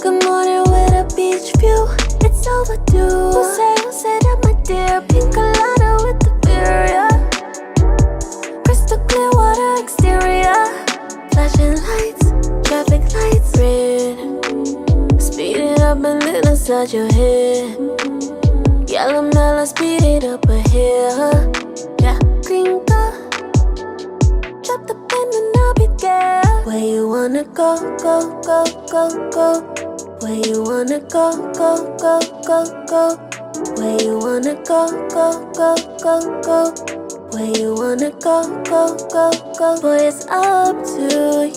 Good morning with a beach view, it's overdue. Who say that my dear? Pink colada with the beer, yeah. Crystal clear water exterior. Flashing lights, traffic lights, red. Speed it up and then inside your head. Yellow melon, speed it up ahead. Yeah, green car. Drop the pen and I'll be there. Where you wanna go, go, go, go, go. Where you wanna go, go, go, go, go. Where you wanna go, go, go, go, go. Where you wanna go, go, go, go. Boy, it's up to